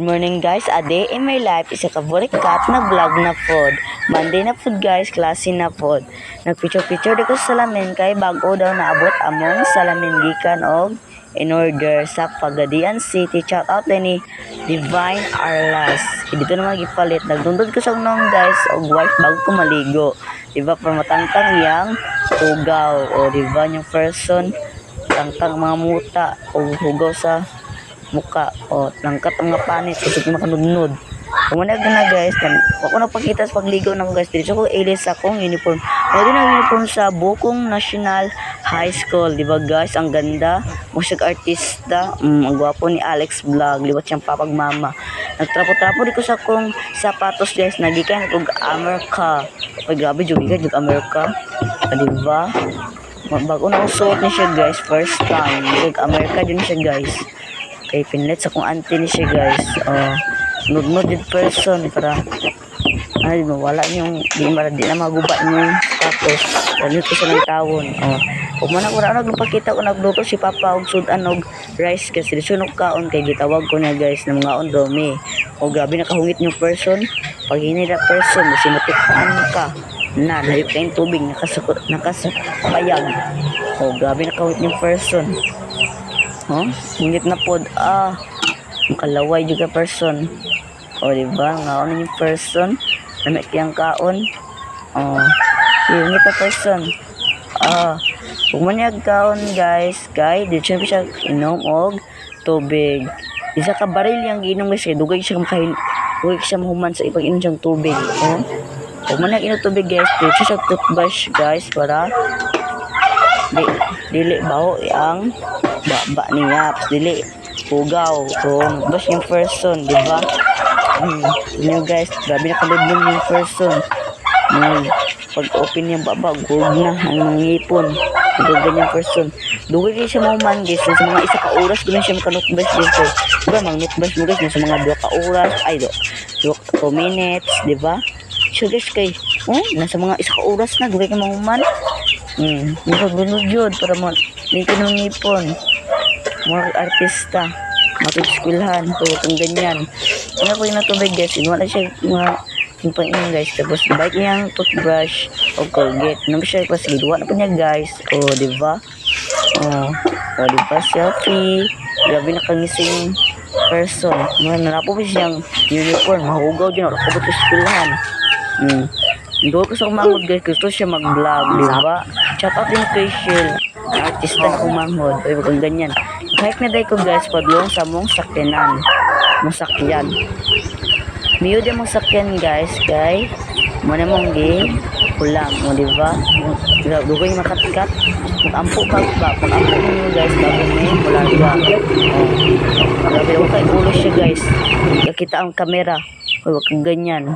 morning guys, a day in my life isa ka kat na vlog na pod. Monday na pod guys, klase na pod. Nagpicture-picture dito sa salamin kay bago daw naabot among salamin gikan og in order sa Pagadian City. Shout out ni Divine Arlas. Dito naman gipalit. Nagdundod ko sa unong guys og wife bago ko maligo. Diba para matangtang yang ugaw o diba yung person tangtang mga muta o hugaw sa muka o langkat ang mga panit kasi makanudnud. Kumanag na guys, ako nagpakita sa pagligo na ko guys. Dito ko ilis akong uniform. O din ang uniform sa Bukong National High School. Diba guys, ang ganda. Musik artista. Ang gwapo ni Alex Vlog. Liwat siyang papagmama. Nagtrapo-trapo di ko sa akong sapatos guys. Nagikan kong America. Ay grabe, jugikan yung America. Diba? Bago na suot ni siya guys. First time. America din siya guys. Kay pinlet sa kong auntie ni siya guys. Nudnod din person para ay mawala yung di na magubat mo yung status. Ganito sa ng tawon. Kung man ako na nagpakita ko nagluto si Papa og sudan og rice kasi sunog kaon kay gitawag ko niya guys ng mga ondomi. O grabe nakahungit yung person. Pag hinira person, sinutukan ka na layo kayong tubig nakasapayag. O grabe nakahungit yung person. Hungit na pod. Makalaway juga person. O diba, ngaon yung person namit yung kaon. Hingit na person. Kung manyag kaon guys, dito siya inom og tubig. Isa ka baril yung ginom guys, dugay siya mahuman sa ipag-inom siyang tubig. Kung manyag inom tubig guys, dito siya toothbrush guys para dili baho ang baba niya, dili pugaw. Brush yung person, diba? Yun guys, grabe nakaludlong yung person. Pag-open yung baba, gold na ang mga ngipon. Ganyan yung person. Dugay kayo siya mahuman guys. Sa mga isa ka oras, ganyan siya makanutbrush guys. Diba, mga nutbrush mo guys, sa mga 2 ka oras, 2 minutes, diba? So guys, nasa mga isa ka oras na, dugay kayo mahuman. Nakagunod yun para lintin ng ngipon. Mga artista, matag-eskwelahan, kung ganyan. Ano po yung natubig guys, wala siya yung pang-inom guys. Tapos bike niyang toothbrush o Colgate. Naman siya pa sige, duwa na po niya guys. Diba? Diba, selfie. Grabe nakangising person. Nalapo po siyang uniform, mahugaw din. Wala ko po ito eskwelahan. Doon ko sa kumangod guys, gusto siya mag-vlog, diba? Shout out din kay Shell, artista na kumangod. Ay, wag ganyan. Kahit na day ko guys, padlong sa mong sakyanan. Masakyan. Miyo din mong sakyan guys, kay muna mong ulang mo, diba? Dugay yung makatkat. Mag-ampo ka ba? Mag-ampo nyo guys, bago may mulaga. Grabe ako kay ulo siya guys. Nakita ang kamera. Huwag kang ganyan.